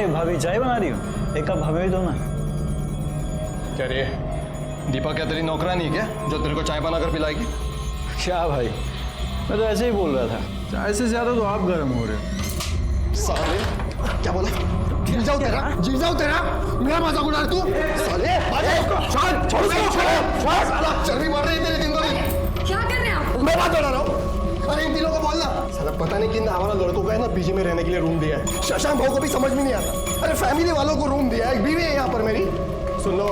अरे भाभी चाय बना रही हूँ, एक कप हमें भी दो ना। क्या रे, दीपा क्या तेरी नौकरानी क्या जो तेरे को चाय बनाकर पिलाएगी? क्या भाई, मैं तो ऐसे ही बोल रहा था, चाय से ज्यादा तो आप गर्म हो रहे हो। साले क्या बोला? गिर जाओ तेरा मेरा मजाक उड़ा तू। साले छोड़ चर्बी बढ़ रही है तेरी दिन को दिन। क्या कर रहे हैं आप? मैं बात बता रहा हूँ। अरे इन तीनों को बोलना। साला पता नहीं किन हमारा लड़कों को है ना पीजी में रहने के लिए रूम दिया है। शशांक भाव को भी समझ में नहीं आता। अरे फैमिली वालों को रूम दिया है, एक बीवी है यहाँ पर मेरी। सुन लो,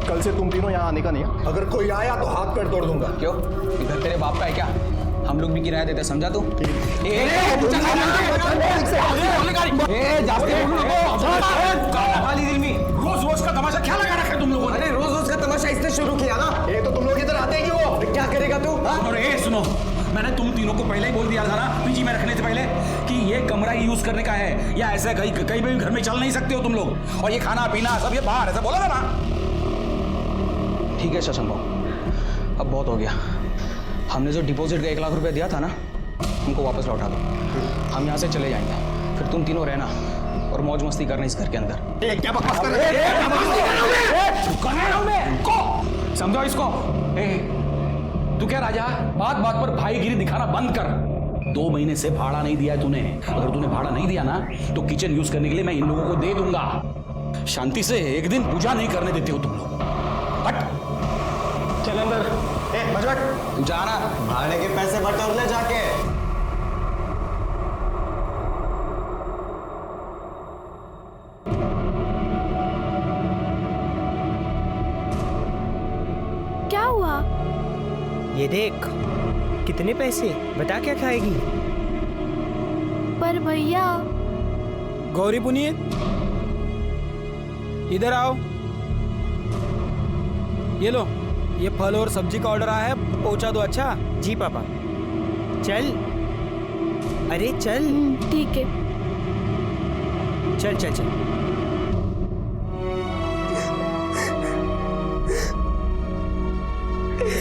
कल से तुम तीनों यहाँ आने का नहीं है। अगर कोई आया तो हाथ पैर तोड़ दूंगा। क्यों, इधर तेरे बाप का है क्या? हम लोग भी किराया देते, समझा तू? रोज रोज का तमाशा क्या लगा रखा है तुम लोगों ने? अरे रोज रोज का तमाशा इसने शुरू किया ना। ये तो तुम लोग इधर आते ही क्यों? क्या करेगा तू? अरे सुनो, मैंने तुम तीनों को पहले ही बोल दिया था ना पीजी में रखने से पहले कि ये कमरा यूज करने का है, या ऐसे कहीं भी घर में चल नहीं सकते हो तुम लोग, और ये खाना पीना सब ये बाहर, ऐसा बोला था ना? ठीक है शशांक भाव, अब बहुत हो गया। हमने जो डिपॉजिट का 1 लाख रुपया दिया था ना, हमको वापस लौटा दो। हम यहाँ से चले जाएंगे, फिर तुम तीनों रहना और मौज मस्ती करना इस घर के अंदर। क्या बकवास कर रहे हो? समझो इसको। तू क्या राजा, बात बात पर भाईगिरी दिखाना बंद कर। 2 महीने से भाड़ा नहीं दिया है तूने। अगर तूने भाड़ा नहीं दिया ना तो किचन यूज करने के लिए मैं इन लोगों को दे दूंगा। शांति से एक दिन पूजा नहीं करने देते हो तुम लोग। हट चल अंदर। बजट तू जाना, भाड़े के पैसे बटोर ले जाके। क्या हुआ? ये देख, कितने पैसे, बता क्या खाएगी? पर भैया। गौरी पुनीत, इधर आओ। ये लो, ये फल और सब्जी का ऑर्डर आया है, पहुंचा दो। अच्छा जी पापा। चल, अरे चल। ठीक है। चल चल चल।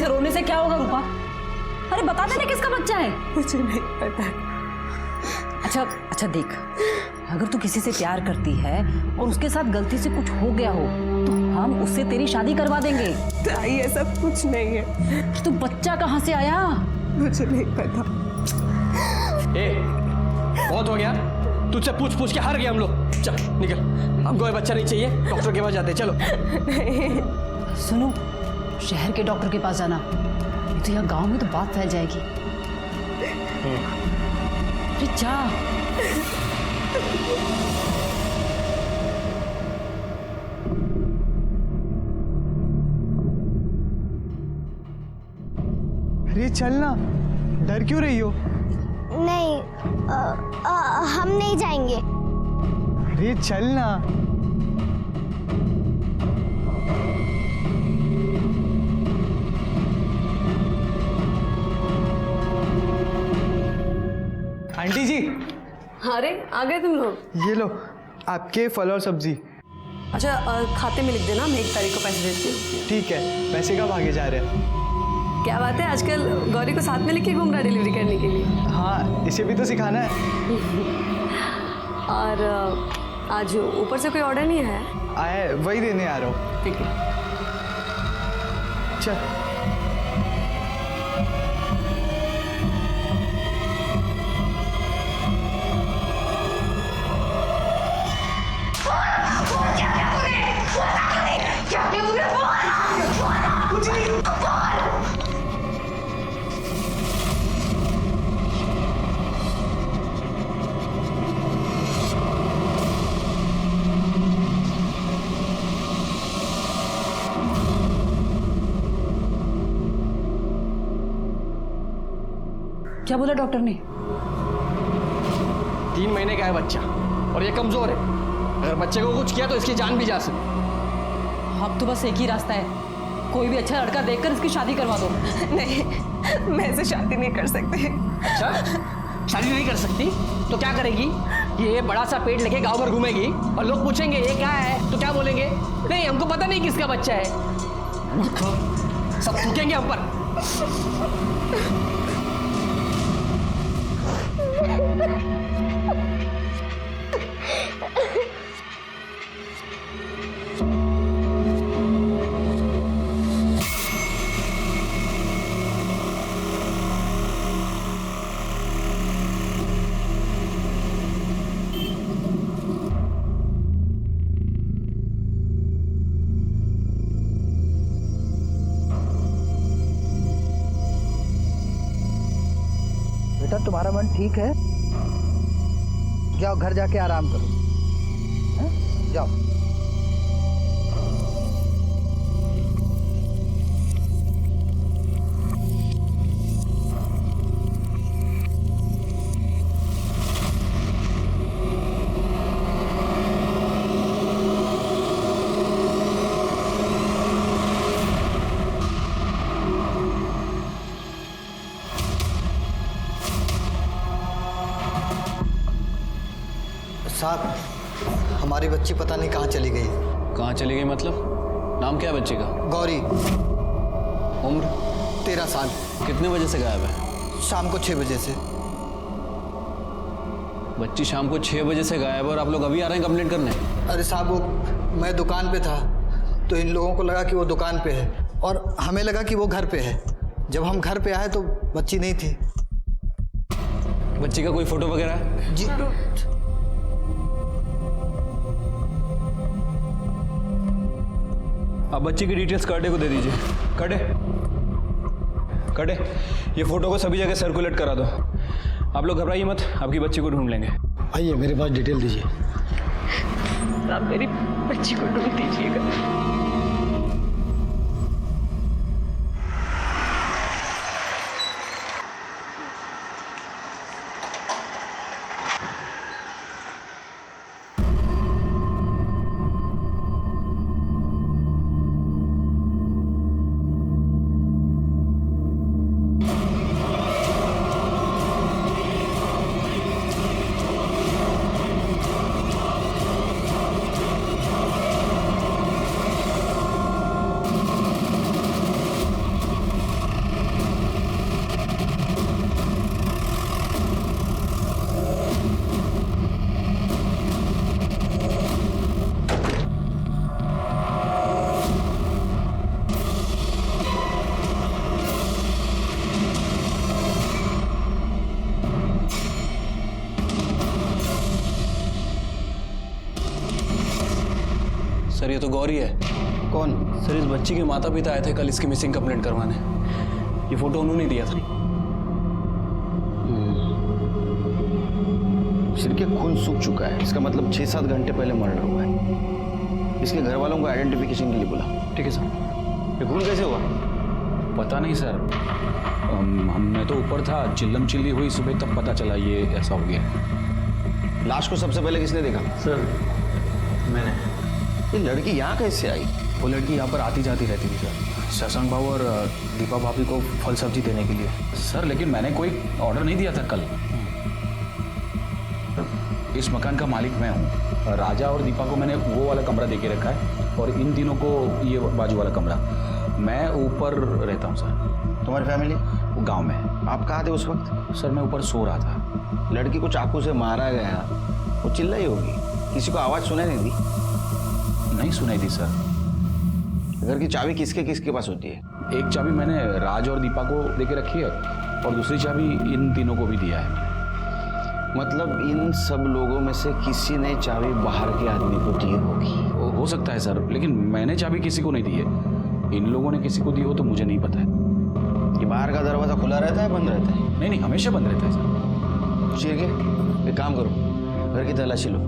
रोने से क्या होगा रूपा? अरे बता देना किसका बच्चा है। मुझे नहीं पता। अच्छा देख, अगर तू किसी से प्यार करती है और उसके साथ गलती से कुछ हो गया हो तो हम उससे तेरी शादी करवा देंगे। ताई ऐसा कुछ नहीं है। तो बच्चा कहाँ से आया? मुझे नहीं पता। बहुत हो गया, तुझसे पूछ पूछ के हार गए हम लोग। चल निकल, हमको ये बच्चा नहीं चाहिए, डॉक्टर के पास जाते हैं। चलो। सुनो, शहर के डॉक्टर के पास जाना, नहीं तो यहाँ गांव में तो बात फैल जाएगी। अरे जा। अरे चलना, डर क्यों रही हो? नहीं, हम नहीं जाएंगे। अरे चलना। आंटी जी। अरे आ गए तुम लोग। ये लो आपके फल और सब्जी। अच्छा खाते में लिख देना, मैं 1 तारीख को पैसे देती हूँ। ठीक है, पैसे कब आगे जा रहे हैं? क्या बात है, आजकल गौरी को साथ में लेके घूम रहा डिलीवरी करने के लिए। हाँ, इसे भी तो सिखाना है। और आज ऊपर से कोई ऑर्डर नहीं आया? आया है, वही देने आ रहा हूँ। ठीक है। चल। क्या बोला डॉक्टर ने? 3 महीने का है बच्चा और ये कमजोर है। अगर बच्चे को कुछ किया तो इसकी जान भी जा सकती। अब तो बस एक ही रास्ता है, कोई भी अच्छा लड़का देखकर इसकी शादी करवा दो। नहीं, मैं ऐसे शादी नहीं कर सकती। अच्छा, शादी नहीं कर सकती तो क्या करेगी? ये बड़ा सा पेड़ लेके गांव भर घूमेगी और लोग पूछेंगे ये क्या है, तो क्या बोलेंगे? नहीं, हमको पता नहीं किसका बच्चा है। सब थूकेंगे हम पर। बेटा तुम्हारा मन ठीक है? जाओ घर जाके आराम करो, हैं? जाओ। साहब, हमारी बच्ची पता नहीं कहाँ चली गई। कहाँ चली गई मतलब? नाम क्या है बच्चे का? गौरी। उम्र? 13 साल। कितने बजे से गायब है? शाम को 6 बजे से। बच्ची शाम को 6 बजे से गायब है और आप लोग अभी आ रहे हैं कंप्लेंट करने? अरे साहब, वो मैं दुकान पे था तो इन लोगों को लगा कि वो दुकान पे है और हमें लगा कि वो घर पे है। जब हम घर पे आए तो बच्ची नहीं थी। बच्ची का कोई फोटो वगैरह है? जी आप बच्ची की डिटेल्स कार्डे को दे दीजिए। कार्डे, ये फोटो को सभी जगह सर्कुलेट करा दो। आप लोग घबराइए मत, आपकी बच्ची को ढूंढ लेंगे। आइए, मेरे पास डिटेल दीजिए। आप मेरी बच्ची को ढूंढ दीजिएगा। सर ये तो गौरी है। कौन? सर इस बच्ची के माता पिता आए थे कल इसकी मिसिंग कंप्लेंट करवाने। ये फोटो उन्होंने दिया था। सिर के खून सूख चुका है, इसका मतलब 6-7 घंटे पहले मर्डर हुआ है। इसके घर वालों को आइडेंटिफिकेशन के लिए बुला। ठीक है सर। ये खून कैसे हुआ? पता नहीं सर, मैं तो ऊपर था, चिल्लम चिल्ली हुई सुबह, तब पता चला ये ऐसा हो गया। लाश को सबसे पहले किसने देखा? सर मैंने। ये लड़की यहाँ कैसे आई? वो लड़की यहाँ पर आती जाती रहती थी सर, शशांक बाबू और दीपा भाभी को फल सब्जी देने के लिए। सर लेकिन मैंने कोई ऑर्डर नहीं दिया था कल। इस मकान का मालिक मैं हूँ। राजा और दीपा को मैंने वो वाला कमरा दे के रखा है और इन तीनों को ये बाजू वाला कमरा। मैं ऊपर रहता हूँ सर। तुम्हारी फैमिली? वो गाँव में। आप कहाँ थे उस वक्त? सर मैं ऊपर सो रहा था। लड़की को चाकू से मारा गया, वो चिल्लाई होगी, किसी को आवाज़ सुनाई नहीं दी? नहीं सुनाई दी सर। घर की चाबी किसके किसके पास होती है? एक चाबी मैंने राज और दीपा को दे के रखी है और दूसरी चाबी इन तीनों को भी दिया है। मतलब इन सब लोगों में से किसी ने चाबी बाहर के आदमी को दी होगी। हो सकता है सर, लेकिन मैंने चाबी किसी को नहीं दी है। इन लोगों ने किसी को दी हो तो मुझे नहीं पता है। ये बाहर का दरवाजा खुला रहता है, बंद रहता है? नहीं, हमेशा बंद रहता है सर। शिरके, एक काम करो, घर की तलाशी लो,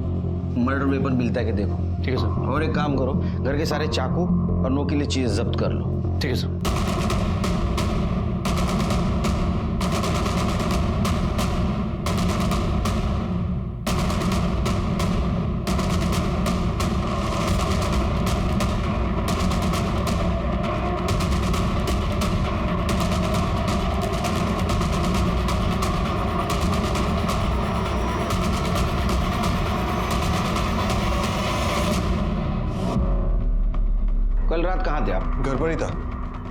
मर्डर वेपन मिलता है कि देखो। ठीक है सर। और एक काम करो, घर के सारे चाकू और नोकीली चीज जब्त कर लो। ठीक है सर। कल रात कहाँ थे आप? घर पर ही था।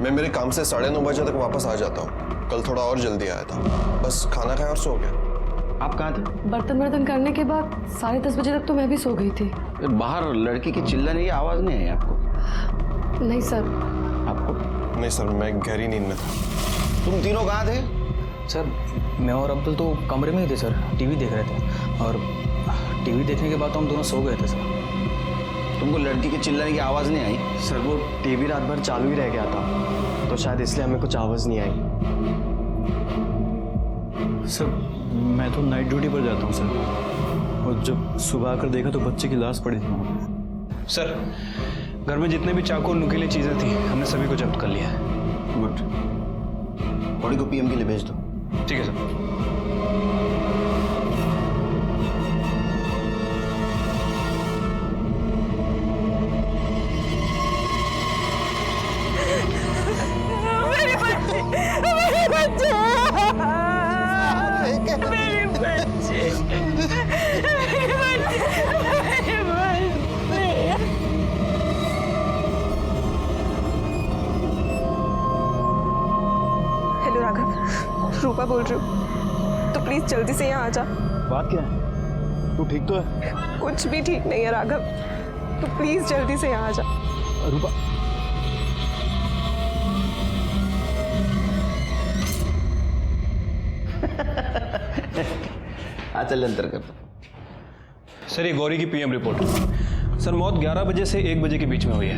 मैं मेरे काम से 9:30 बजे तक वापस आ जाता हूँ। कल थोड़ा और जल्दी आया था, बस खाना खाया और सो गया। आप कहाँ थे? बर्तन करने के बाद 10:30 बजे तक तो मैं भी सो गई थी। बाहर लड़की की चिल्लाने की आवाज़ नहीं आई आपको? नहीं सर। आपको? नहीं सर, मैं गहरी नींद में था। तुम तीनों कहाँ थे? सर मैं और अब्दुल तो कमरे में ही थे सर, टीवी देख रहे थे और टीवी देखने के बाद तो हम दोनों सो गए थे सर। तुमको लड़की के चिल्लाने की आवाज़ नहीं आई? सर वो टीवी रात भर चालू ही रह गया था तो शायद इसलिए हमें कुछ आवाज़ नहीं आई। सर मैं तो नाइट ड्यूटी पर जाता हूँ सर, और जब सुबह आकर देखा तो बच्चे की लाश पड़ी थी वहाँ पे। सर घर में जितने भी चाकू और नुकीली चीज़ें थी हमने सभी को जब्त कर लिया है। गुड, बॉडी को पीएम के लिए भेज दो। ठीक है सर। हेलो राघव, रूपा बोल रही हूँ, तो प्लीज जल्दी से यहाँ आ जा। बात क्या है? तू ठीक तो है? कुछ भी ठीक नहीं है राघव, तो प्लीज जल्दी से यहाँ आ जा। रूपा, चल अंतर कर। सर ये गौरी की पीएम रिपोर्ट। सर मौत 11 बजे से 1 बजे के बीच में हुई है।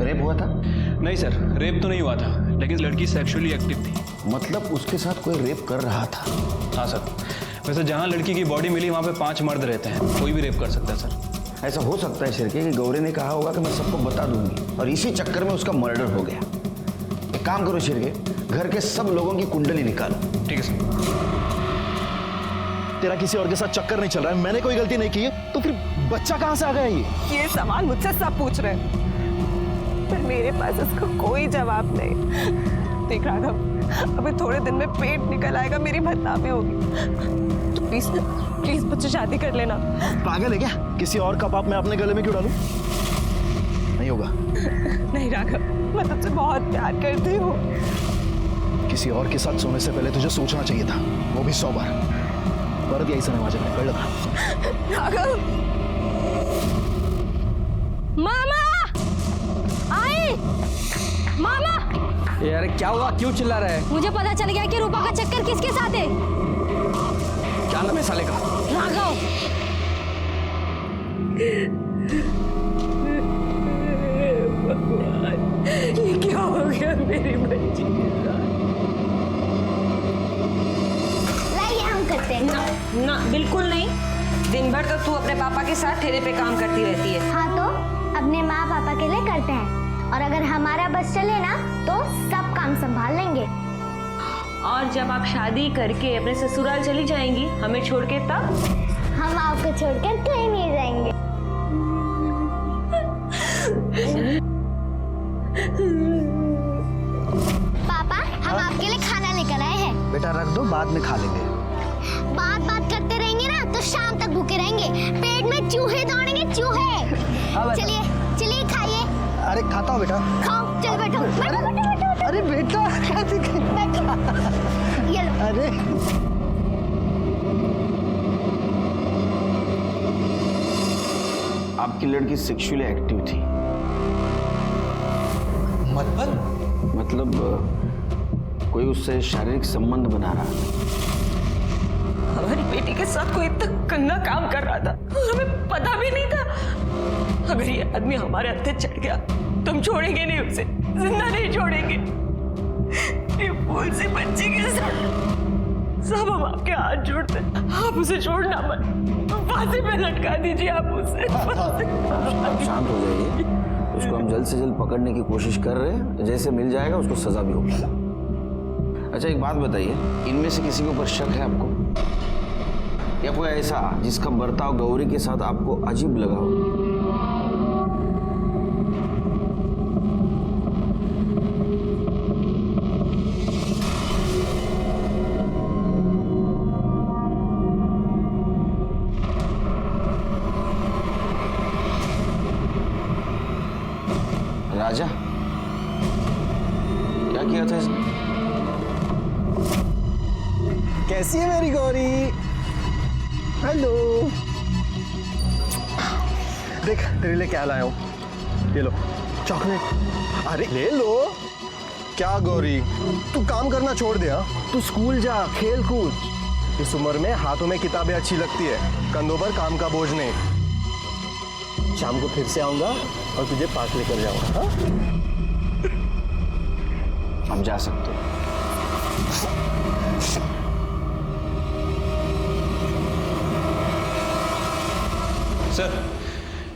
रेप हुआ था? नहीं सर, रेप तो नहीं हुआ था, लेकिन लड़की सेक्सुअली एक्टिव थी। मतलब उसके साथ कोई रेप कर रहा था? हाँ सर। वैसे जहाँ लड़की की बॉडी मिली वहाँ पे 5 मर्द रहते हैं, कोई भी रेप कर सकता है सर। ऐसा हो सकता है शिरके कि गौरी ने कहा होगा कि मैं सबको बता दूंगी, और इसी चक्कर में उसका मर्डर हो गया। एक काम करो शिरके, घर के सब लोगों की कुंडली निकालो। ठीक है सर। तेरा किसी और के साथ चक्कर नहीं चल रहा है, मैंने कोई गलती नहीं की है, तो फिर बच्चा कहाँ से आ गया ये सवाल मुझसे सब पूछ रहे हैं, पर मेरे पास इसका कोई जवाब नहीं। देख राघव, अभी थोड़े दिन में पेट निकल आएगा, मेरी बदनामी होगी, तो प्लीज प्लीज मुझसे शादी कर लेना। पागल है क्या? किसी और का पाप मैं अपने गले में क्यों डालूं? नहीं होगा। नहीं राघव, मैं तुझसे बहुत प्यार करती हूँ। किसी और के साथ सोने से पहले तुझे सोचना चाहिए था, वो भी 100 बार। कर दिया इस नमाज में, कर लगा। राघव, मामा आए, मामा। यार क्या हुआ, क्यों चिल्ला रहा है? मुझे पता चल गया कि रूपा का चक्कर किसके साथ है। क्या नाम है साले का? राघव। ये क्या हो गया मेरी बच्ची के साथ? लाइए हम करते हैं। ना बिल्कुल नहीं, दिन भर तो तू अपने पापा के साथ ठेले पे काम करती रहती है। हाँ तो अपने माँ पापा के लिए करते हैं, और अगर हमारा बस चले ना तो सब काम संभाल लेंगे। और जब आप शादी करके अपने ससुराल चली जाएंगी हमें छोड़ के, तब हम आपको छोड़कर कहीं नहीं जाएंगे। पापा, हम आपके लिए खाना लेकर आए हैं। बेटा रख दो, बाद में खा लेंगे। बात करते रहेंगे ना तो शाम तक भूखे रहेंगे, पेट में चूहे दौड़ेंगे, चूहे। चलिए चलिए खाइए। अरे खाता हूँ बेटा। खाओ, चल बैठो बैठो बैठो बैठो। अरे बेटा बैठो, ये लो। अरे आपकी लड़की सेक्सुअली एक्टिव थी? मतलब कोई उससे शारीरिक संबंध बना रहा था? हमारी बेटी के साथ कोई इतना गंदा काम कर रहा था, हमें पता भी नहीं था। अगर ये आदमी हमारे हत्थे चढ़ गया तो हम छोड़ेंगे नहीं उसे, जिंदा नहीं छोड़ेंगे। ये फूल सी बच्ची के साथ सब हम आपके हाथ जोड़ते, आप उसे छोड़ना मत, फांसी पे लटका दीजिए आप उसे। आप शांत हो जाइए, उसको हम जल्द से जल्द पकड़ने की कोशिश कर रहे हैं, जैसे मिल जाएगा उसको सजा भी होगी। अच्छा एक बात बताइए, इनमें से किसी के ऊपर शक है आपको, या कोई ऐसा जिसका बर्ताव गौरी के साथ आपको अजीब लगा हो? राजा, क्या किया था इसने? कैसी है मेरी गौरी? हेलो, देख तेरे लिए क्या लाया हूं, ये लो चॉकलेट। अरे ले लो। क्या गौरी, तू काम करना छोड़ दिया? तू स्कूल जा, खेल कूद। इस उम्र में हाथों में किताबें अच्छी लगती है, कंधों पर काम का बोझ नहीं। शाम को फिर से आऊंगा और तुझे पार्क लेकर जाऊंगा। हाँ? हम जा सकते हो। सर,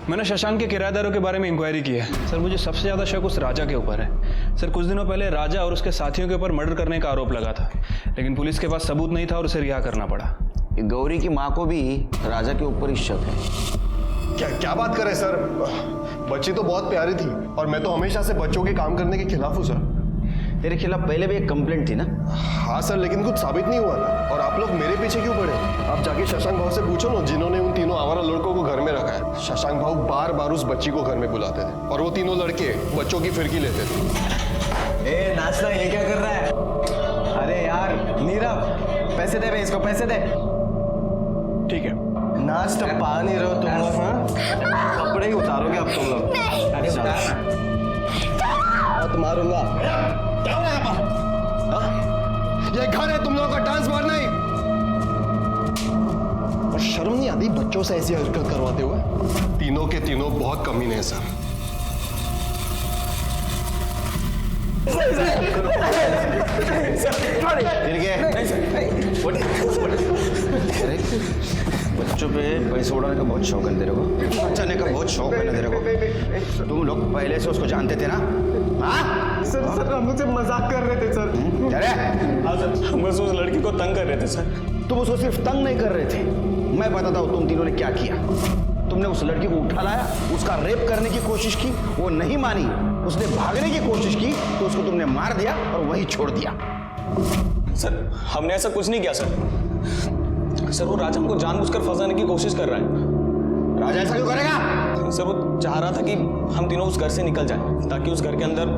मैंने शशांक के किराएदारों के बारे में इंक्वायरी की है। सर, मुझे सबसे ज़्यादा शक उस राजा के ऊपर है। सर, कुछ दिनों पहले राजा और उसके साथियों के ऊपर मर्डर करने का आरोप लगा था, लेकिन पुलिस के पास सबूत नहीं था और उसे रिहा करना पड़ा। ये गौरी की माँ को भी राजा के ऊपर ही शक है। क्या बात करें सर, बच्ची तो बहुत प्यारी थी और मैं तो हमेशा से बच्चों के काम करने के खिलाफ हूँ सर। तेरे खिलाफ पहले भी एक कंप्लेंट थी ना? हाँ सर, लेकिन कुछ साबित नहीं हुआ था। और आप लोग मेरे पीछे क्यों पड़े? आप जाके शशांक भाव से पूछो ना, जिन्होंने उन तीनों आवारा लड़कों को घर में रखा है। शशांक भाव बार बार उस बच्ची को घर में बुलाते थे और वो तीनों लड़के बच्चों की फिरकी लेते थे। ए नाचना, ये क्या कर रहा है? अरे यार नीरव, पैसे दे बे, इसको पैसे दे। ठीक है, नाच तो पा नहीं रहे हो तुम लोग, हाँ? कपड़े ही उतारोगे अब तुम लोग। अरे उतार हाथ मारूंगा। क्या हो रहा है यहाँ पर? ये घर है तुम लोगों का डांस बार नहीं। और शर्म नहीं आती बच्चों से ऐसी हरकत करवाते हुए? तीनों के तीनों बहुत कमीने हैं सर। बच्चों पे पैसे उड़ाने का बहुत शौक है तेरे को, बचाने का बहुत शौक है ना तेरे को। तुम लोग पहले से उसको जानते थे ना? हाँ सर हम मुझसे मजाक कर रहे थे सर। हाँ सर, हम बस उस लड़की को तंग कर रहे थे सर। तुम उसको सिर्फ तंग नहीं कर रहे थे, मैं बताता हूँ तुम तीनों ने क्या किया। तुमने उस लड़की को उठा लाया, उसका रेप करने की कोशिश की, वो नहीं मानी, उसने भागने की कोशिश की तो उसको तुमने मार दिया और वहीं छोड़ दिया। सर, हमने ऐसा कुछ नहीं किया सर। सर, वो राजा हमको जानबूझकर फंसाने की कोशिश कर रहा है। राजा ऐसा क्यों करेगा? सर, वो चाह रहा था कि हम तीनों उस घर से निकल जाएं, ताकि उस घर के अंदर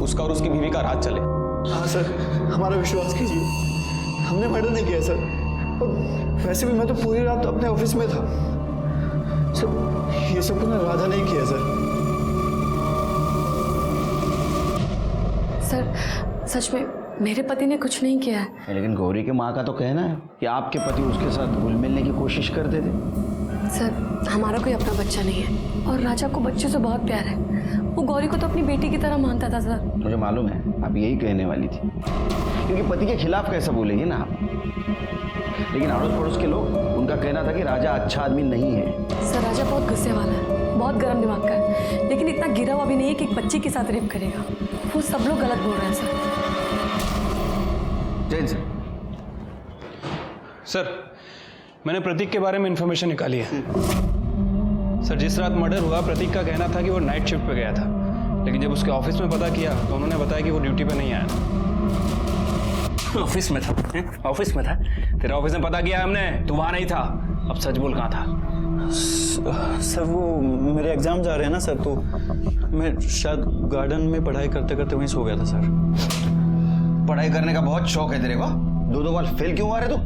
उसका और उसकी बीवी का राज चले। हाँ सर, हमारा विश्वास कीजिए, हमने मर्डर नहीं किया सर। और वैसे भी मैं तो पूरी रात अपने ऑफिस में था सर। ये सब कुछ राजा नहीं किया सर। सर, सच में मेरे पति ने कुछ नहीं किया है। लेकिन गौरी के माँ का तो कहना है कि आपके पति उसके साथ घुल मिलने की कोशिश करते थे। सर, हमारा कोई अपना बच्चा नहीं है और राजा को बच्चे से बहुत प्यार है। वो गौरी को तो अपनी बेटी की तरह मानता था सर। मुझे मालूम है आप यही कहने वाली थी, क्योंकि पति के खिलाफ कैसा बोलेगी ना आप। लेकिन अड़ोस पड़ोस के लोग, उनका कहना था कि राजा अच्छा आदमी नहीं है। सर, राजा बहुत गुस्से वाला है, बहुत गर्म दिमाग का है, लेकिन इतना गिरा हुआ भी नहीं है कि एक बच्ची के साथ रेप करेगा। वो सब लोग गलत बोल रहे हैं सर। जैन सर, मैंने प्रतीक के बारे में इंफॉर्मेशन निकाली है। सर, जिस रात मर्डर हुआ प्रतीक का कहना था कि वो नाइट शिफ्ट पे गया था, लेकिन जब उसके ऑफिस में पता किया तो उन्होंने बताया कि वो ड्यूटी पे नहीं आया। ऑफिस में था? ऑफिस में था? तेरे ऑफिस में पता किया हमने, तू वहां नहीं था। अब सच बोल, कहाँ था? सर, वो मेरे एग्जाम जा रहे हैं ना सर, तो मैं शायद गार्डन में पढ़ाई करते करते वहीं सो गया था सर। पढ़ाई करने का बहुत शौक है तेरे को? दो बार फेल क्यों हुआ रे तू?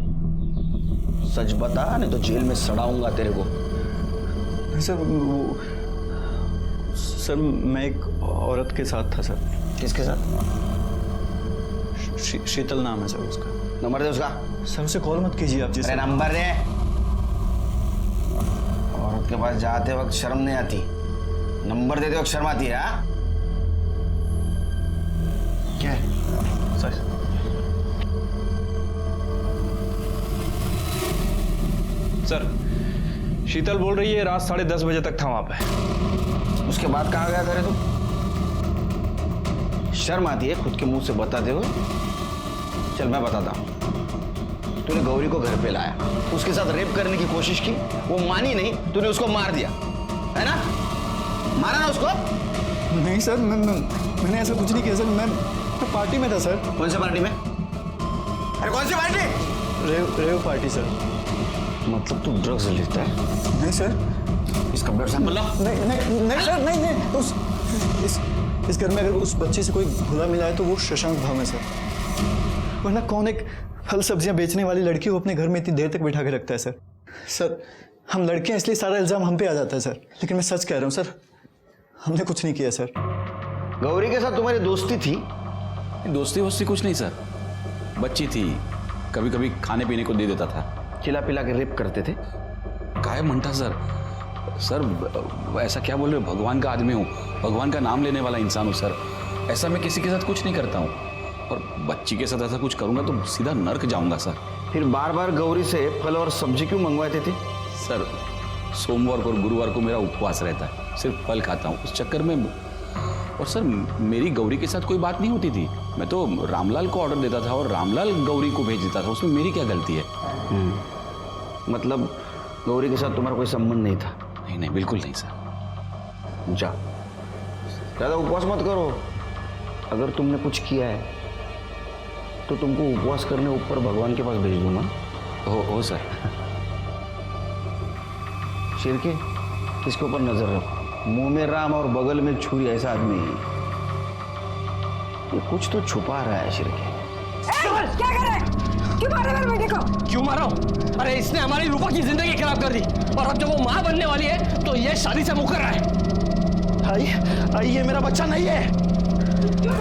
सच बता, नहीं तो जेल में सड़ाऊंगा तेरे को। सर मैं एक औरत के साथ था सर। किसके साथ? शीतल नाम है सर उसका। नंबर दे उसका। सर उसे कॉल मत कीजिए आप। अरे नंबर दे। औरत के पास जाते वक्त शर्म नहीं आती, नंबर देते वक्त शर्म आती है। हाँ क्या है सर? सर, शीतल बोल रही है रात 10:30 बजे तक था वहां पे। उसके बाद कहाँ गया था रे तू? शर्म आती है खुद के मुंह से बताते हुए? चल मैं बताता हूँ। तूने गौरी को घर पे लाया, उसके साथ रेप करने की कोशिश की, वो मानी नहीं, तूने उसको मार दिया, है ना? मारा ना उसको? नहीं सर, मैंने ऐसा कुछ नहीं किया सर। मैं पार्टी में था सर। कौन सी पार्टी में? अरे कौन सी पार्टी? Rave party sir. मतलब तू ड्रग्स लेता है? नहीं सर। इसका ब्लड सैंपल ला। नहीं सर, नहीं। इस घर में अगर उस बच्चे से कोई भुला मिला है तो वो शशांक भाव है सर। वरना कौन एक फल सब्जियां बेचने वाली लड़की को अपने घर में इतनी देर तक बिठा के रखता है सर? सर, हम लड़कियां इसलिए सारा इल्जाम हम पे आ जाता है सर, लेकिन मैं सच कह रहा हूँ सर, हमने कुछ नहीं किया सर। गौरी के साथ तुम्हारी दोस्ती थी? दोस्ती वोस्ती कुछ नहीं सर, बच्ची थी, कभी कभी खाने पीने को दे देता था। खिला पिला के रेप करते थे? काय म्हणता सर, ऐसा क्या बोल रहे हो? भगवान का आदमी हूँ, भगवान का नाम लेने वाला इंसान हूँ सर। ऐसा मैं किसी के साथ कुछ नहीं करता हूँ, और बच्ची के साथ ऐसा कुछ करूँगा तो सीधा नर्क जाऊँगा सर। फिर बार बार गौरी से फल और सब्जी क्यों मंगवाते थे? सर, सोमवार को और गुरुवार को मेरा उपवास रहता है, सिर्फ फल खाता हूँ। उस चक्कर में और सर मेरी गौरी के साथ कोई बात नहीं होती थी। मैं तो रामलाल को ऑर्डर देता था और रामलाल गौरी को भेज देता था। उसमें मेरी क्या गलती है? मतलब गौरी के साथ तुम्हारा कोई संबंध नहीं था? नहीं नहीं, बिल्कुल नहीं सर। जा, ज़्यादा उपवास मत करो। अगर तुमने कुछ किया है तो तुमको उपवास करने ऊपर भगवान के पास भेज दूंगा। हो सर। शिरके, इसके ऊपर नजर रखो। मुंह में राम और बगल में छुरी ऐसा आदमी है, ये कुछ तो छुपा रहा है। शिरके क्या कर रहा है? क्यों मार रहे मेरे बेटे को? क्यों मारा हूं? अरे इसने हमारी रूपा की जिंदगी खराब कर दी और अब जब वो माँ बनने वाली है तो ये शादी से मुकर रहा है। आई ये मेरा बच्चा नहीं है।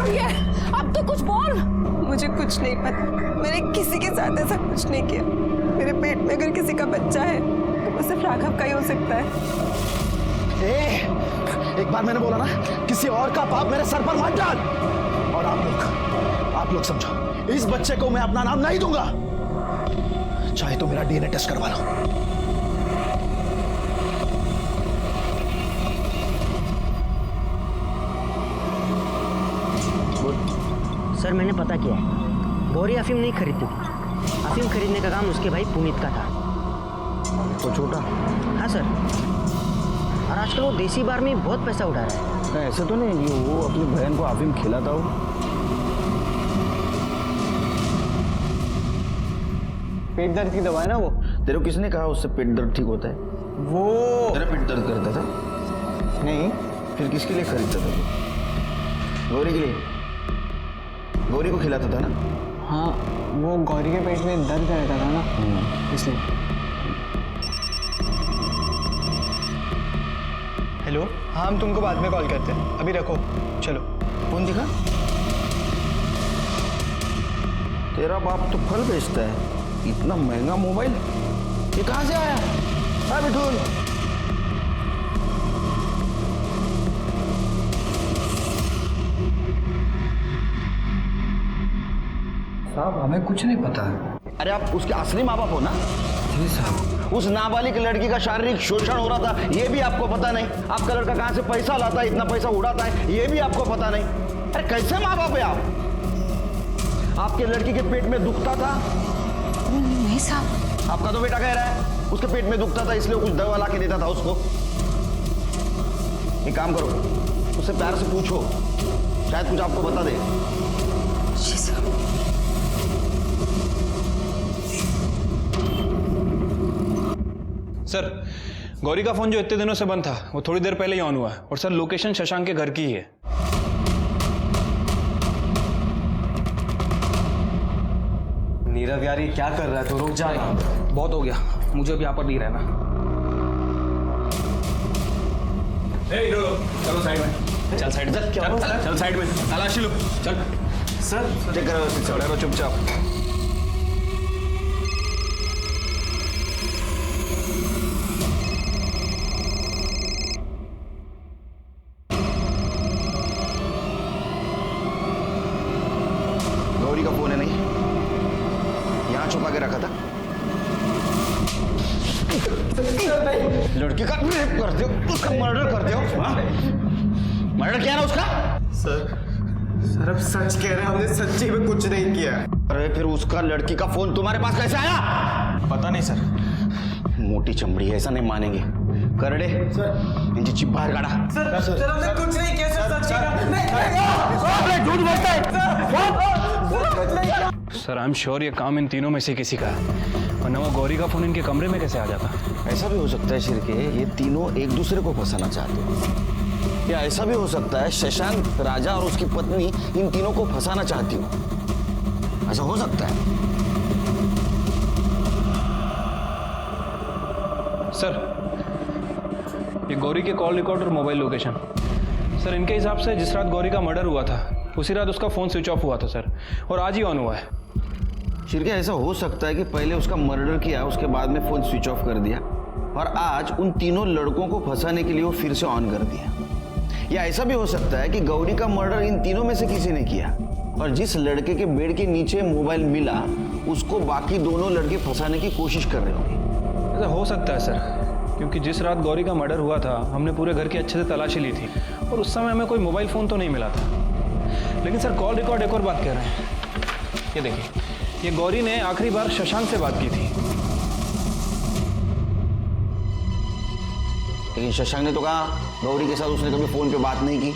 ये अब तो कुछ बोल। मुझे कुछ नहीं पता, मैंने किसी के साथ ऐसा कुछ नहीं किया। मेरे पेट में अगर किसी का बच्चा है तो वो सिर्फ राघव का ही हो सकता है। एक बार मैंने बोला ना, किसी और का पाप मेरे सर पर मत डाल। और आप लोग समझो, इस बच्चे को मैं अपना नाम नहीं दूंगा, चाहे तो मेरा डीएनए टेस्ट करवा लो। सर मैंने पता किया है, गौरी अफीम नहीं खरीदती थी। अफीम खरीदने का काम उसके भाई पुनीत का था। तो छोटा? हाँ सर, और आजकल वो देसी बार में बहुत पैसा उड़ा रहा है। ऐसे तो नहीं कि वो अपनी बहन को अफीम खिलाता हो। पेट दर्द की दवा है ना वो। तेरे को किसने कहा उससे पेट दर्द ठीक होता है? वो तेरा पेट दर्द करता था? नहीं। फिर किसके लिए खरीदता था तू? गौरी के लिए? गौरी को खिलाता था ना? हाँ, वो गौरी के पेट में दर्द रहता था ना, इसलिए। हेलो, हाँ हम तुमको बाद में कॉल करते हैं, अभी रखो, चलो। कौन दिखा? तेरा बाप तो फल बेचता है, इतना महंगा मोबाइल ये कहाँ से आया? हाँ मिठुन, साहब हमें कुछ नहीं पता। अरे आप उसके असली माँ बाप हो ना? जी साहब। उस नाबालिग लड़की का शारीरिक शोषण हो रहा था, ये भी आपको पता नहीं? आपका लड़का कहाँ से पैसा लाता है, इतना पैसा उड़ाता है, ये भी आपको पता नहीं? अरे कैसे माँ बाप है आप? आपके लड़की के पेट में दुखता था? नहीं साहब। आपका तो बेटा कह रहा है उसके पेट में दुखता था इसलिए कुछ दवा ला के देता था उसको। एक काम करो, उससे प्यार से पूछो, शायद कुछ आपको बता दे। जी साहब। सर, गौरी का फोन जो इतने दिनों से बंद था वो थोड़ी देर पहले ही ऑन हुआ है। और सर लोकेशन शशांक के घर की ही है। नीरव यार ये क्या कर रहा है? तो रुक जा ना। बहुत हो गया, मुझे अब यहाँ पर नहीं रहना। चलो साइड में। चल साइड में, चल साइड में। तलाशी लो, चल। सर चेक करो चुपचाप। गौरी का फोन है नहीं? यहाँ छुपा के रखा था? लड़की का रेप करते हो, उसका मर्डर करते हो? मर्डर किया ना उसका? सर अब सच कह रहे हैं, हमने सच्ची में कुछ नहीं किया। अरे फिर उसका लड़की का फोन तुम्हारे पास कैसे आया? पता नहीं सर। मोटी चमड़ी है, ऐसा नहीं मानेंगे। करड़े इनकी चिप बाहर काढ़ा। सर हमने कुछ नहीं किया सर, सच झूठ बोलता है। सर आई एम श्योर ये काम इन तीनों में से किसी का है, वरना वो गौरी का फोन इनके कमरे में कैसे आ जाता? ऐसा भी हो सकता है शिरके, ये तीनों एक दूसरे को फंसाना चाहते हो। या ऐसा भी हो सकता है शशांक, राजा और उसकी पत्नी इन तीनों को फंसाना चाहती हो। ऐसा हो सकता है। सर, ये गौरी के कॉल रिकॉर्ड और मोबाइल लोकेशन। सर इनके हिसाब से जिस रात गौरी का मर्डर हुआ था उसी रात उसका फोन स्विच ऑफ हुआ था सर, और आज ही ऑन हुआ है। शिरके ऐसा हो सकता है कि पहले उसका मर्डर किया, उसके बाद में फोन स्विच ऑफ कर दिया, और आज उन तीनों लड़कों को फंसाने के लिए वो फिर से ऑन कर दिया। या ऐसा भी हो सकता है कि गौरी का मर्डर इन तीनों में से किसी ने किया, और जिस लड़के के बेड के नीचे मोबाइल मिला उसको बाकी दोनों लड़के फंसाने की कोशिश कर रहे होंगे। ऐसा हो सकता है सर, क्योंकि जिस रात गौरी का मर्डर हुआ था हमने पूरे घर की अच्छे से तलाशी ली थी और उस समय हमें कोई मोबाइल फ़ोन तो नहीं मिला था। लेकिन सर कॉल रिकॉर्ड एक और बात कह रहे हैं। ये देखिए, ये गौरी ने आखिरी बार शशांक से बात की थी। लेकिन शशांक ने तो कहा गौरी के साथ उसने कभी फोन पे बात नहीं की।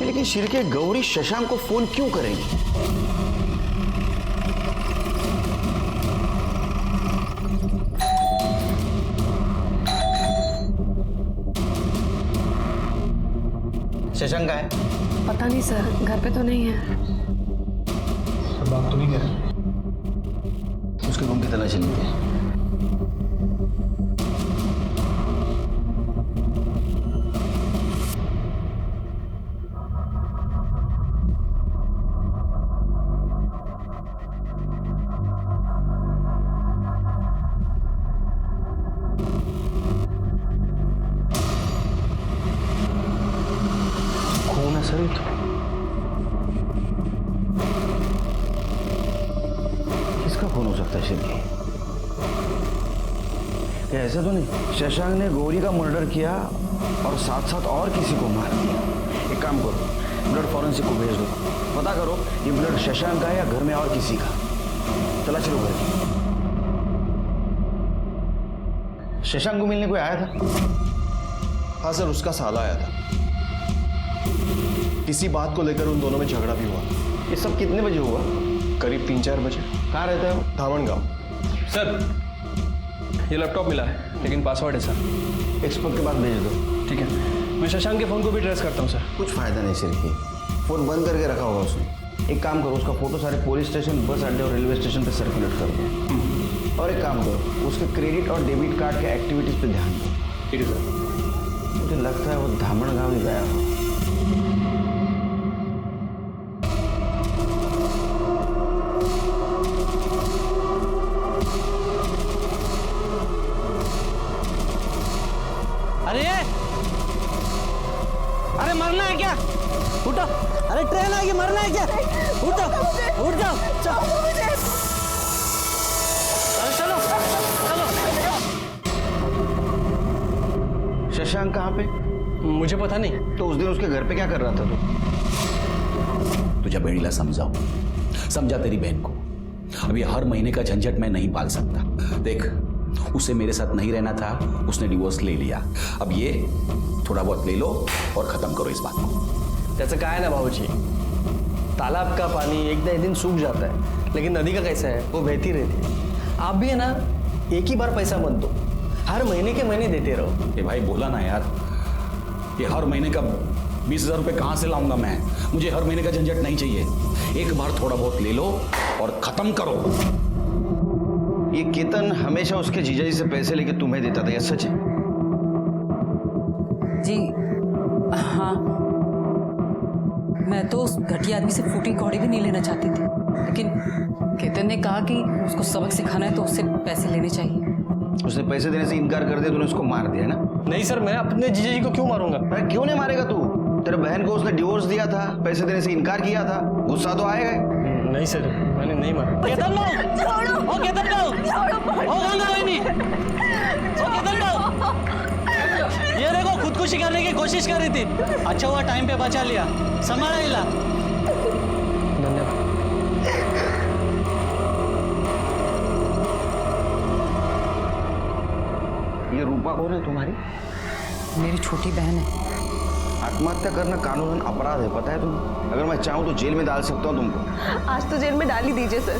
लेकिन शिरके, गौरी शशांक को फोन क्यों करेगी? शशांक का है? पता नहीं सर, घर पे तो नहीं है। बात तो नहीं है। उसके रूम की तलाशी लेते हैं। कौन है सर ये तो? किसका फोन हो सकता है शिरके? ऐसा तो नहीं शशांक ने गौरी का मर्डर किया और साथ साथ और किसी को मार दिया? एक काम करो, ब्लड फॉरेंसिक को भेज दो, पता करो ये ब्लड शशांक का है या घर में और किसी का। चला चलो घर। शशांक को मिलने कोई आया था? हाँ सर, उसका साला आया था। किसी बात को लेकर उन दोनों में झगड़ा भी हुआ। ये सब कितने बजे हुआ? करीब 3-4 बजे। कहाँ रहता है वो? धामन गांव। सर ये लैपटॉप मिला है लेकिन पासवर्ड है सर। एक्सपर्ट के पास भेज दो। ठीक है, मैं शशांक के फ़ोन को भी ट्रेस करता हूँ सर। कुछ फायदा नहीं सिर्फ फोन बंद करके रखा होगा उसने। एक काम करो, उसका फोटो सारे पुलिस स्टेशन, बस अड्डे और रेलवे स्टेशन पे सर्कुलेट कर दो। और एक काम करो, उसके क्रेडिट और डेबिट कार्ड के एक्टिविटीज पे ध्यान दो। ठीक है सर। मुझे लगता है वो धामन गांव ही गया हो। अरे मरना है क्या? उठो, अरे ट्रेन आएगी, मरना है क्या? उठो, उठ जाओ, चलो चलो। शशांक कहाँ पे? मुझे पता नहीं। तो उस दिन उसके घर पे क्या कर रहा था तू? तुझे बेड़ीला समझाओ, समझा तेरी बहन को। अभी हर महीने का झंझट मैं नहीं पाल सकता। देख, उसे मेरे साथ नहीं रहना था, उसने डिवोर्स ले लिया। अब ये थोड़ा बहुत ले लो और खत्म करो इस बात को। जैसे कहा है ना बाबूजी, तालाब का पानी एक दिन सूख जाता है, लेकिन नदी का कैसा है, वो बहती रहती है। आप भी है ना, एक ही बार पैसा मत दो, हर महीने के महीने देते रहो। ये भाई बोला ना यार, ये हर महीने का 20,000 रुपये कहाँ से लाऊंगा मैं? मुझे हर महीने का झंझट नहीं चाहिए। एक बार थोड़ा बहुत ले लो और खत्म करो। ये केतन हमेशा उसके जीजाजी से पैसे लेके तुम्हें देता था, यह सच है? जी हाँ, मैं तो उस घटिया आदमी से फूटी कौड़ी भी नहीं लेना चाहती थी, लेकिन केतन ने कहा कि उसको सबक सिखाना है तो उससे पैसे लेने चाहिए। उसने पैसे देने से इनकार कर दिया, तूने उसको मार दिया ना? नहीं सर, मैं अपने जीजा जी को क्यों मारूंगा? अरे क्यों नहीं मारेगा तू? तेरे बहन को उसने डिवोर्स दिया था, पैसे देने से इनकार किया था, गुस्सा तो आएगा। नहीं सर, मैंने नहीं मारा। केतन भाऊ, ओ केतन भाऊ, ओ गंगा बहनी, ओ केतन भाऊ, ये देखो खुदकुशी करने की कोशिश कर रही थी। अच्छा हुआ टाइम पे बचा लिया, संभाला इला। धन्यवाद। ये रूपा कौन है तुम्हारी? मेरी छोटी बहन है। आत्महत्या करना कानूनन अपराध है, पता है तुम्हें? अगर मैं चाहूँ तो जेल में डाल सकता हूँ तुमको। आज तो जेल में डाल ही दीजिए सर।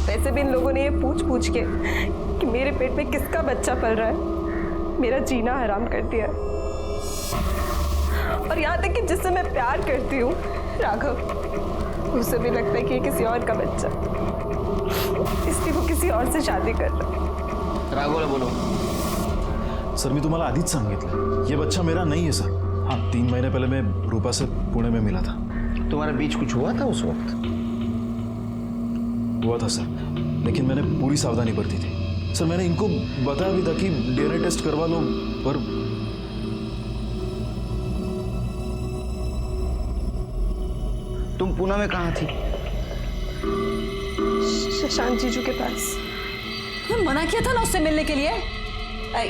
वैसे भी इन लोगों ने ये पूछ के कि मेरे पेट में किसका बच्चा पल रहा है, मेरा जीना हराम कर दिया। और यहाँ तक कि जिससे मैं प्यार करती हूँ, राघव, उसे भी लगता है कि ये किसी और का बच्चा, इसलिए वो किसी और से शादी कर रहा है। राघवला बोलो। सर मी तुम्हाला आधीच सांगितलं, ये बच्चा मेरा नहीं है सर। हाँ, 3 महीने पहले मैं रूपा से पुणे में मिला था। तुम्हारे बीच कुछ हुआ था उस वक्त? हुआ था सर, लेकिन मैंने पूरी सावधानी बरती थी। सर मैंने इनको बताया भी था कि डीएनए टेस्ट करवा लो, पर तुम पुणे में कहाँ थी? शशांक जीजू के पास। तुम्हें मना किया था ना उससे मिलने के लिए। आई,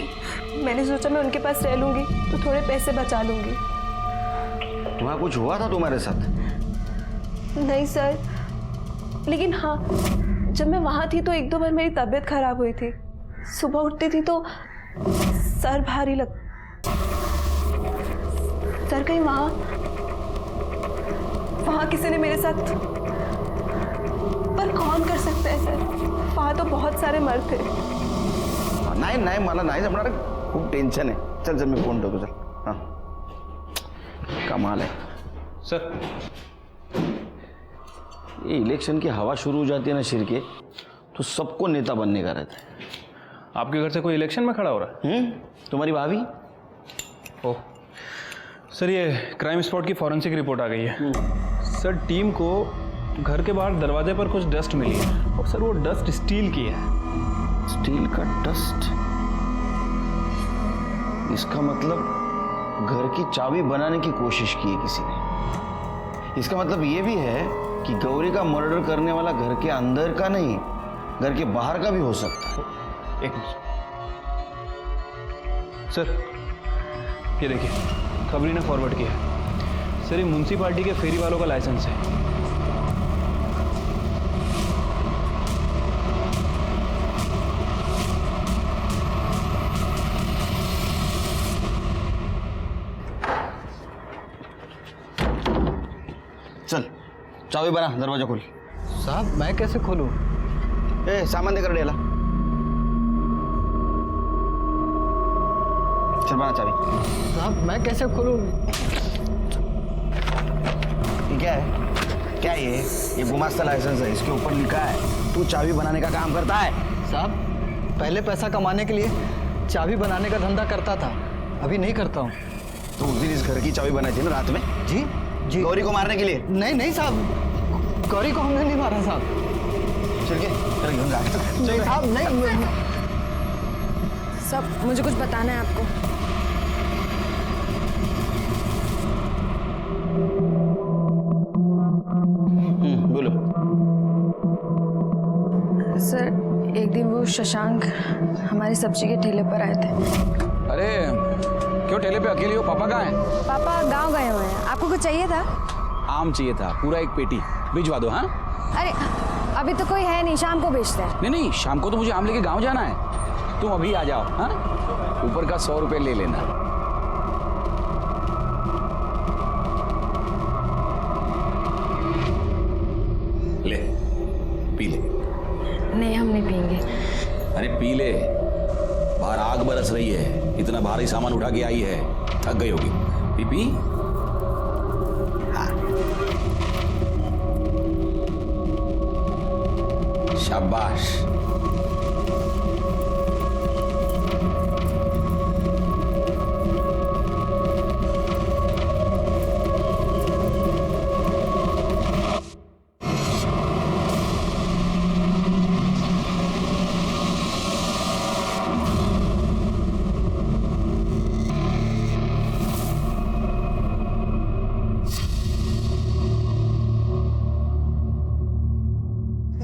मैंने सोचा मैं उनके पास रह लूंगी तो थोड़े पैसे बचा लूंगी। तुम्हारा कुछ हुआ था तुम्हारे साथ? नहीं सर, लेकिन हाँ, जब मैं वहाँ थी तो एक दो बार मेरी तबीयत खराब हुई थी। सुबह उठती थी तो सर भारी लग। सर कहीं वहाँ किसी ने मेरे साथ, पर कौन कर सकता है सर? वहाँ तो बहुत सारे मर्द थे। नाही मला नाही जमणार, खूप टेन्शन आहे। चल मी फोन ठेवतो, चल। हाँ, कमाल है सर। ये इलेक्शन की हवा शुरू हो जाती है ना शिर के, तो सबको नेता बनने का रहता है। आपके घर से कोई इलेक्शन में खड़ा हो रहा है? तुम्हारी भाभी? ओह सर, ये क्राइम स्पॉट की फॉरेंसिक रिपोर्ट आ गई है। सर, टीम को घर के बाहर दरवाजे पर कुछ डस्ट मिली है और सर वो डस्ट स्टील की है। स्टील का डस्ट? इसका मतलब घर की चाबी बनाने की कोशिश की है किसी ने। इसका मतलब ये भी है कि गौरी का मर्डर करने वाला घर के अंदर का नहीं, घर के बाहर का भी हो सकता है। एक मिनट सर, ये देखिए खबरी ने फॉरवर्ड किया है। सर, ये म्युनिसिपालिटी के फेरी वालों का लाइसेंस है। चल चाबी बना, दरवाजा खोल। साहब मैं कैसे खोलूं? ए सामान देकर डेला। चल बना चाबी। साहब मैं कैसे खोलूं? ये क्या है? क्या ये गुमास्ता लाइसेंस है, इसके ऊपर लिखा है तू चाबी बनाने का काम करता है। साहब पहले पैसा कमाने के लिए चाबी बनाने का धंधा करता था, अभी नहीं करता हूँ। तो उस दिन इस घर की चाबी बनाई थी ना रात में? जी जी। गौरी को मारने के लिए? नहीं साहब, गौरी को हमने नहीं मारा साहब। चल के साहब नहीं। सब मुझे कुछ बताना है आपको। बोलो। सर, एक दिन वो शशांक हमारी सब्जी के ठेले पर आए थे। अरे क्यों ठेले पे अकेली हो? पापा कहाँ हैं? पापा गांव गए हुए हैं। आपको कुछ चाहिए था? आम चाहिए था, पूरा एक पेटी भिजवा दो। हाँ अरे अभी तो कोई है नहीं, शाम को बेचते हैं। नहीं, शाम को तो मुझे आम लेके गांव जाना है। तुम अभी आ जाओ। हाँ, ऊपर का 100 रुपये ले लेना। ले पी ले। नहीं, हम नहीं पियेंगे। अरे पी ले, बाहर आग बरस रही है, इतना भारी सामान उठा के आई है, थक गई होगी। P P. हाँ शाबाश।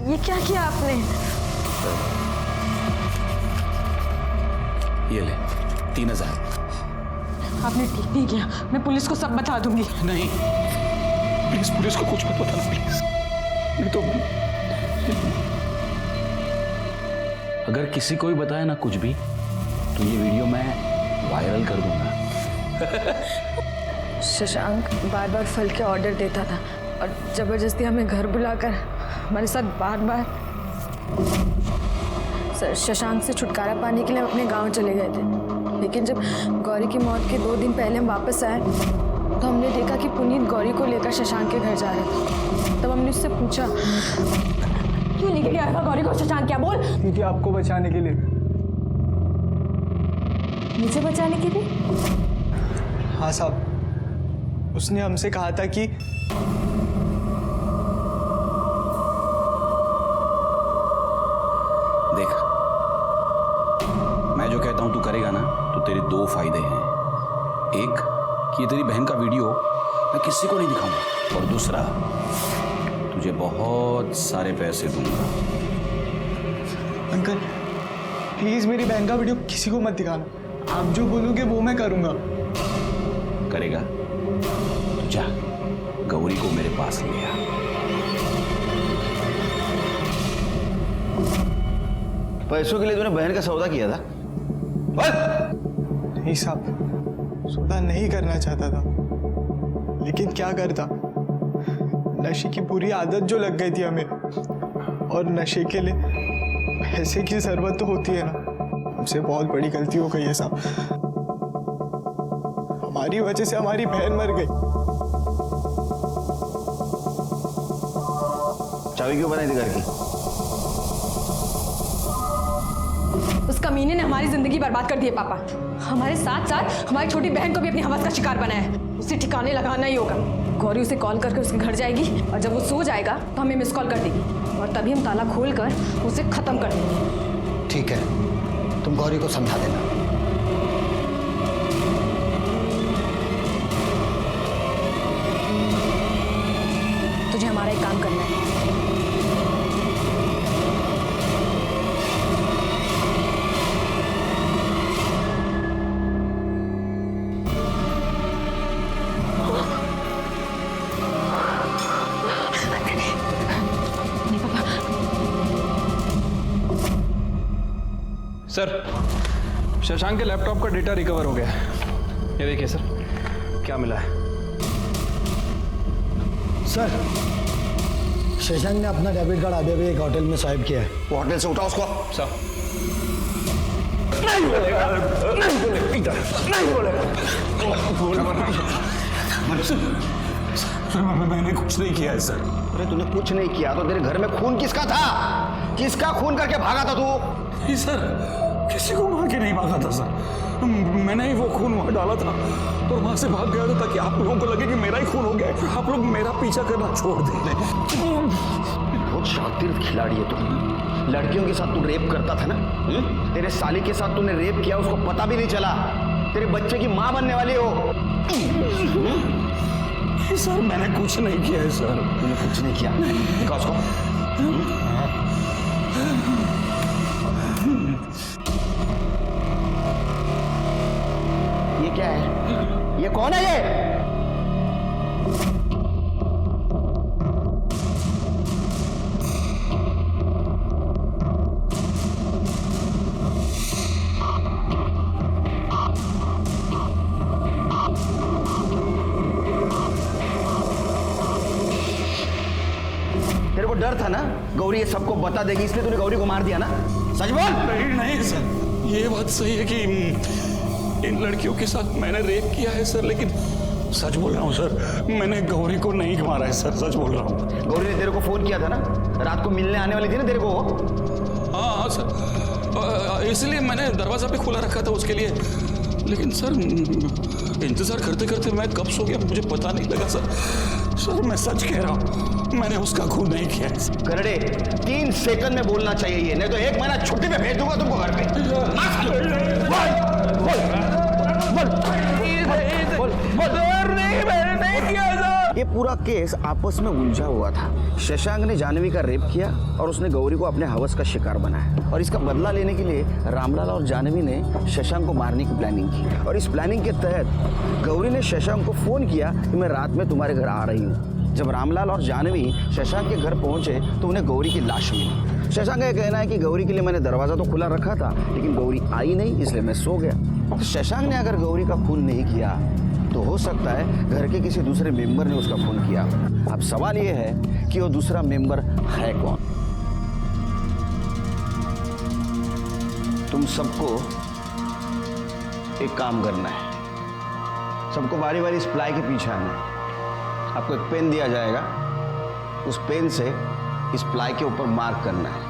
ये क्या किया आपने? ये ले 3000। आपने ठीक नहीं किया, मैं पुलिस को सब बता दूंगी। नहीं प्लीज, पुलिस को कुछ मत बताना प्लीज। नहीं तो अगर किसी को भी बताया ना कुछ भी, तो ये वीडियो मैं वायरल कर दूंगा। शशांक बार बार फल के ऑर्डर देता था और जबरदस्ती हमें घर बुलाकर हमारे साथ बार बार। सर, शशांक से छुटकारा पाने के लिए हम अपने गांव चले गए थे, लेकिन जब गौरी की मौत के 2 दिन पहले हम वापस आए तो हमने देखा कि पुनीत गौरी को लेकर शशांक के घर जा रहे थे। तब हमने उससे पूछा, क्यों लेके गया था गौरी को शशांक? क्या बोल? क्योंकि आपको बचाने के लिए। मुझे बचाने के लिए? हाँ साहब, उसने हमसे कहा था कि देख, मैं जो कहता हूं तू करेगा ना, तो तेरे 2 फायदे हैं। एक कि ये तेरी बहन का वीडियो मैं किसी को नहीं दिखाऊंगा, और दूसरा तुझे बहुत सारे पैसे दूंगा। अंकल, प्लीज मेरी बहन का वीडियो किसी को मत दिखाना। आप जो बोलोगे वो मैं करूंगा। करेगा तो जा, गौरी को मेरे पास ले आ। पैसों के लिए तूने बहन का सौदा किया था? नहीं साहब, सौदा नहीं करना चाहता था, लेकिन क्या करता, नशे की बुरी आदत जो लग गई थी हमें, और नशे के लिए पैसे की जरूरत तो होती है ना। हमसे बहुत बड़ी गलती हो गई है साहब, हमारी वजह से हमारी बहन मर गई। चाबी क्यों बनाई थी घर की? उस कमीने ने हमारी जिंदगी बर्बाद कर दी है पापा। हमारे साथ साथ हमारी छोटी बहन को भी अपनी हवस का शिकार बनाया है। उसे ठिकाने लगाना ही होगा। गौरी उसे कॉल करके उसके घर जाएगी, और जब वो सो जाएगा तो हमें मिस कॉल कर देगी, और तभी हम ताला खोलकर उसे खत्म कर देंगे। ठीक है, तुम गौरी को समझा देना। तुझे हमारा एक काम करना है। सर, शशांक के लैपटॉप का डेटा रिकवर हो गया है। ये देखिए सर, क्या मिला है। सर, शशांक ने अपना डेबिट कार्ड अभी अभी एक होटल में स्वाइप किया है। वो होटल से उठाओ उसको। सर, नहीं बोलेगा, नहीं बोलेगा, इधर नहीं बोलेगा। मैंने कुछ नहीं किया है सर। अरे तूने कुछ नहीं किया तो तेरे घर में खून किसका था? किसका खून करके भागा था तू? नहीं सर, किसी को मार के नहीं भागा था सर। मैंने ही वो खून वहां डाला था और वहां से भाग गया था, ताकि आप लोगों को लगे कि मेरा ही खून हो गया है। आप लोग मेरा पीछा करना छोड़ दें। बहुत शातिर खिलाड़ी है तू। लड़कियों के साथ तू रेप करता था ना? तेरे साली के साथ तूने रेप किया, उसको पता भी नहीं चला। तेरे बच्चे की माँ बनने वाली हो। सर, मैंने कुछ नहीं किया है सर। तूने कुछ नहीं किया? दिखा उसको। ये क्या है? ये कौन है ये? तेरे को डर था ना गौरी ये सबको बता देगी, इसलिए तूने गौरी को मार दिया ना? सच बोल। नहीं नहीं सर, ये बात सही है कि इन लड़कियों के साथ मैंने रेप किया है सर, लेकिन सच बोल रहा हूँ सर, मैंने गौरी को नहीं मारा है सर, सच बोल रहा हूँ। गौरी ने तेरे को फोन किया था ना, रात को मिलने आने वाली थी ना तेरे को? हाँ सर, इसलिए मैंने दरवाजा भी खुला रखा था उसके लिए, लेकिन सर इंतजार करते करते मैं कब सो गया मुझे पता नहीं लगा सर। सर मैं सच कह रहा हूँ, मैंने उसका खून नहीं किया है। करड़े 3 सेकंड में बोलना चाहिए ये, नहीं तो 1 महीना छुट्टी पे भेज दूंगा तुमको घर पे। ये पूरा केस आपस में उलझा हुआ था। शशांक ने जानवी का रेप किया और उसने गौरी को अपने हवस का शिकार बनाया, और इसका बदला लेने के लिए रामलाल और जानवी ने शशांक को मारने की प्लानिंग की। और इस प्लानिंग के तहत गौरी ने शशांक को फोन किया कि मैं रात में तुम्हारे घर आ रही हूँ। जब रामलाल और जानवी शशांक के घर पहुंचे तो उन्हें गौरी की लाश मिली। शशांक का कहना है कि गौरी के लिए मैंने दरवाजा तो खुला रखा था, लेकिन गौरी आई नहीं, इसलिए मैं सो गया। तो शशांक ने अगर गौरी का खून नहीं किया तो हो सकता है घर के किसी दूसरे मेंबर ने उसका खून किया। अब सवाल यह है कि वो दूसरा मेंबर है कौन? तुम सबको एक काम करना है, सबको बारी बारी इस प्लाई के पीछे आना है। आपको एक पेन दिया जाएगा, उस पेन से इस प्लाई के ऊपर मार्क करना है।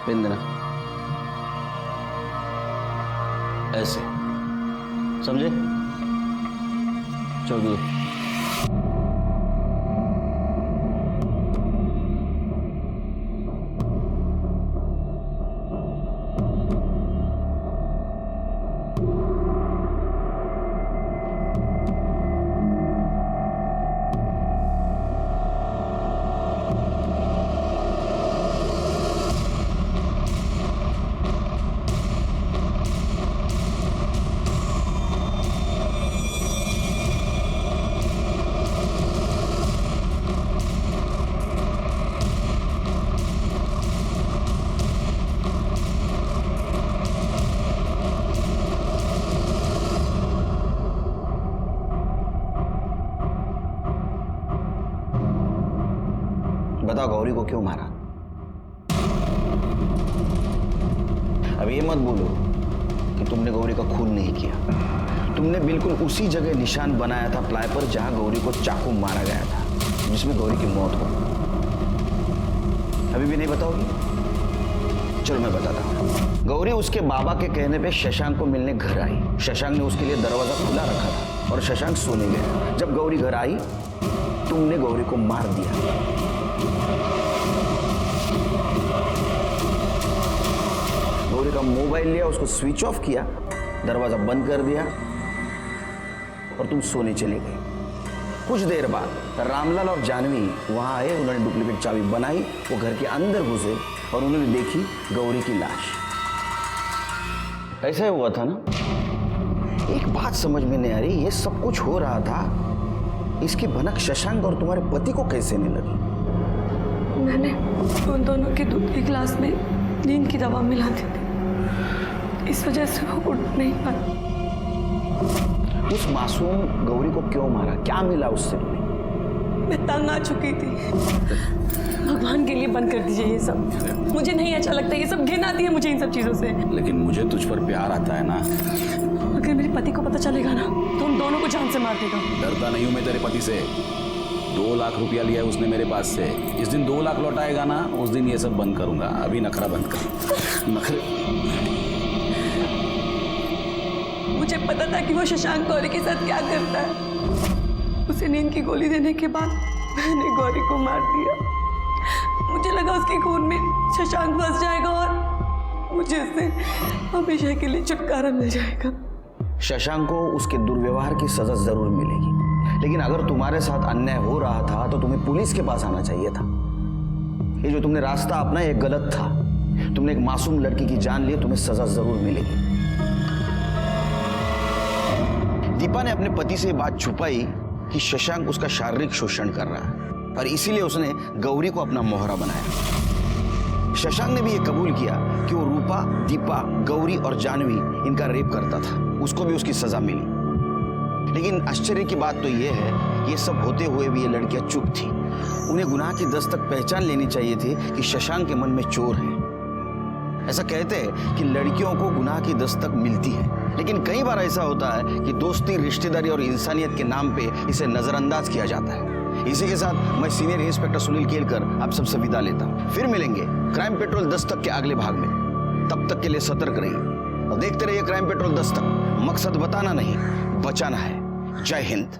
पेन देना, ऐसे, समझे? चलिए। गौरी को क्यों मारा? अब ये मत बोलो कि तुमने गौरी का खून नहीं किया। तुमने बिल्कुल उसी जगह निशान बनाया था प्लाई पर जहां गौरी को चाकू मारा गया था, जिसमें गौरी की मौत हो। अभी भी नहीं बताओगी? चलो मैं बताता हूं। गौरी उसके बाबा के कहने पे शशांक को मिलने घर आई। शशांक ने उसके लिए दरवाजा खुला रखा था और शशांक सोने गया। जब गौरी घर आई, तुमने गौरी को मार दिया। गौरी का मोबाइल लिया, उसको स्विच ऑफ किया, दरवाजा बंद कर दिया और तुम सोने चली गई। कुछ देर बाद रामलाल और जानवी वहां आए। उन्होंने डुप्लीकेट चाबी बनाई, वो घर के अंदर घुसे और उन्होंने देखी गौरी की लाश। ऐसा ही हुआ था ना? एक बात समझ में नहीं आ रही, ये सब कुछ हो रहा था, इसकी भनक शशांक और तुम्हारे पति को कैसे नहीं लगी? मैंने उन दोनों के दूध के गिलास में नींद की दवा मिला दी थी, इस वजह से वो उठ नहीं पाती। उस मासूम गौरी को क्यों मारा? क्या मिला उससे? मैं तंग आ चुकी थी। भगवान के लिए बंद कर दीजिए ये सब। मुझे नहीं अच्छा लगता, ये सब घिन आती है मुझे इन सब चीजों से। लेकिन मुझे तुझ पर प्यार आता है ना। अगर मेरे पति को पता चलेगा ना तो उन दोनों को जान से मार देगा। डरता नहीं हूं मैं तेरे पति से। 2 लाख रुपया लिया है उसने मेरे पास से। जिस दिन 2 लाख लौटाएगा ना, उस दिन ये सब बंद करूंगा। अभी नखरा बंद कर। नखरे। मुझे पता था कि वो शशांक गौरी के साथ क्या करता है। उसे नींद की गोली देने के बाद मैंने गौरी को मार दिया। मुझे लगा उसके खून में शशांक फंस जाएगा और मुझे उससे हमेशा के लिए छुटकारा मिल जाएगा। शशांक को उसके दुर्व्यवहार की सजा जरूर मिलेगी, लेकिन अगर तुम्हारे साथ अन्याय हो रहा था तो तुम्हें पुलिस के पास आना चाहिए था। ये जो तुमने रास्ता अपना ये गलत था। तुमने एक मासूम लड़की की जान ली, तुम्हें सजा जरूर मिलेगी। दीपा ने अपने पति से बात छुपाई कि शशांक उसका शारीरिक शोषण कर रहा है और इसीलिए उसने गौरी को अपना मोहरा बनाया। शशांक ने भी ये कबूल किया कि वो रूपा, दीपा, गौरी और जानवी इनका रेप करता था। उसको भी उसकी सजा मिली। लेकिन आश्चर्य की बात तो ये है कि ये सब होते हुए भी ये लड़कियां चुप थी। उन्हें गुनाह की दस्तक पहचान लेनी चाहिए थी कि शशांक के मन में चोर है। ऐसा कहते हैं कि लड़कियों को गुनाह की दस्तक मिलती है, लेकिन कई बार ऐसा होता है कि दोस्ती, रिश्तेदारी और इंसानियत के नाम पे इसे नजरअंदाज किया जाता है। इसी के साथ मैं सीनियर इंस्पेक्टर सुनील केलकर आप सबसे विदा लेता हूं। फिर मिलेंगे क्राइम पेट्रोल दस्तक के अगले भाग में। तब तक के लिए सतर्क रहिए और देखते रहिए क्राइम पेट्रोल दस्तक। मकसद बताना नहीं, बचाना है। जय हिंद।